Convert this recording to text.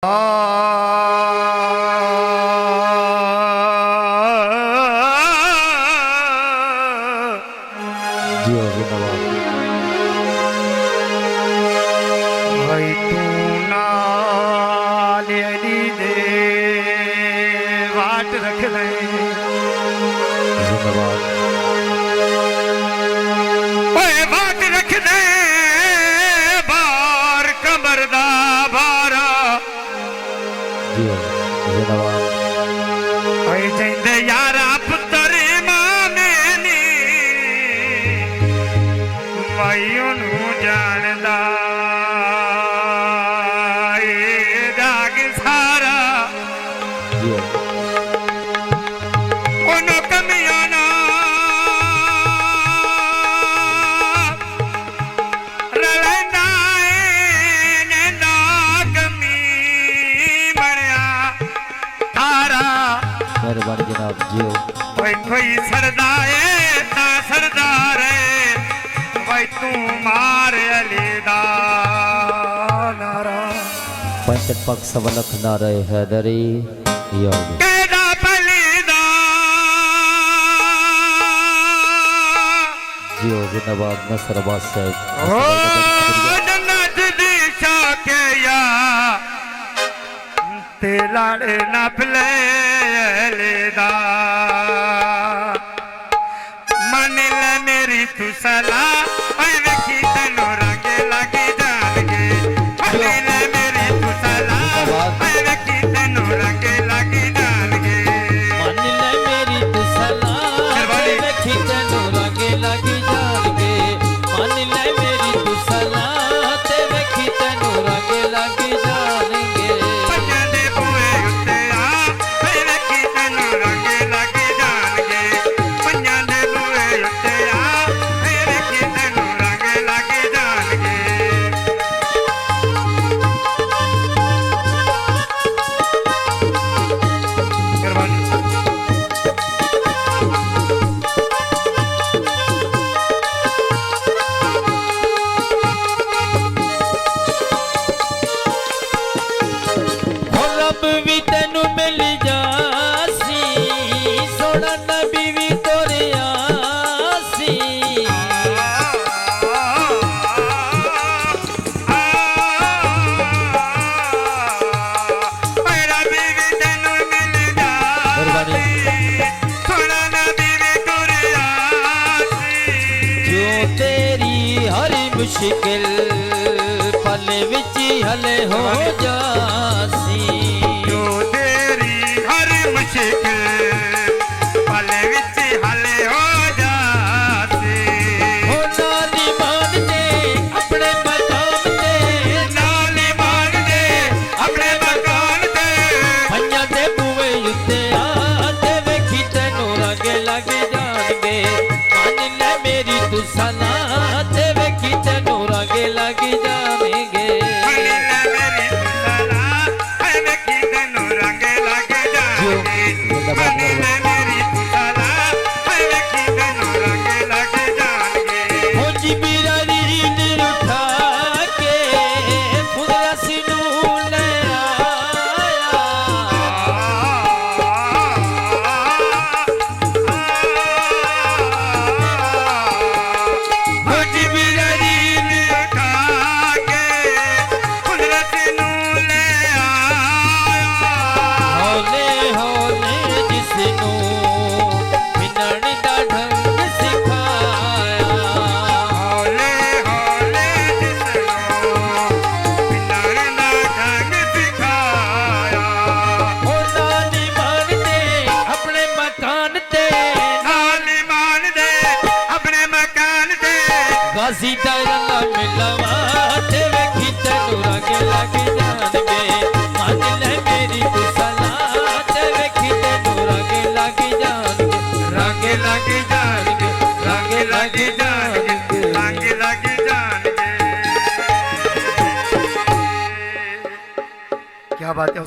जियो जिंदाबाद। भाई तू नाल अली दे वाट रख दे जिंदाबाद। ओए वाट रख दे बार कमर दा भारा जियो जिंदाबाद। ओए जिंदे यारा पुत्तर माने नी भाई ओनू जानदा जियो मेहरबानी जनाब। जियो कोई सरदार ता सरदार भाई तू मार अली दा नारा 65 पक सवलख नारे हैदरी यो केदा बलिदा जियो जिंदाबाद। नसर अब्बास साहब ओ जन्नत दी शाके या ते लाड़े ना पले लेदा मन ले मेरी तू सला ओए वेखी तैनू रंगे लगी जाणगे मन ले मेरी तू सला ओए वेखी तैनू रंगे लगी जाणगे मन ले मेरी तू सलाह वेखी तैनू रंगे लगी जाणगे मन ले मेरी तू सलाह ते वेखी तैनू रंगे लगी जाणगे पंजां दे बूहे उत्ते आ ओए वेखी तैनू रंगे लगी जाणगे पंजां दे बूहे उत्ते आ ओए वेखी तैनू रंगे लगी जाणगे रब भी तेनू मिल जासी सोना नबी भी तोरे आसी जो तेरी हर मुश्किल पल विच हले हो जासी जो तेरी हर मुश्किल पल विच हले हो जासी हो नाली मान दे अपने मकान ते नाली मान दे अपने मकान ते पंजां दे बूहे उत्ते आ ते वेखी तैनू रंगे लग जाणगे मन ले मेरी तू सलाह ते वेखी तैनू रंगे लग जाणगे मन ले मेरी सला है वेखी तैनू रंगे लग जाणगे मन ले मेरी सला है वेखी तैनू रंगे लग जाणगे हो जिबीरा रील उठा के खुदा सिनू ले आया हौले हौले जिसनू मिलण दा ढंग सिखाया हो नाली मान दे अपने मकान ते गाजी दायरा मिलवा ते वेखी तैनू रंगे लग जाणगे मन ले मेरी तू सलाह ते वेखी तैनू रंगे लग जाणगे रंगे लग जाणगे रंगे लग जाणगे क्या बात है।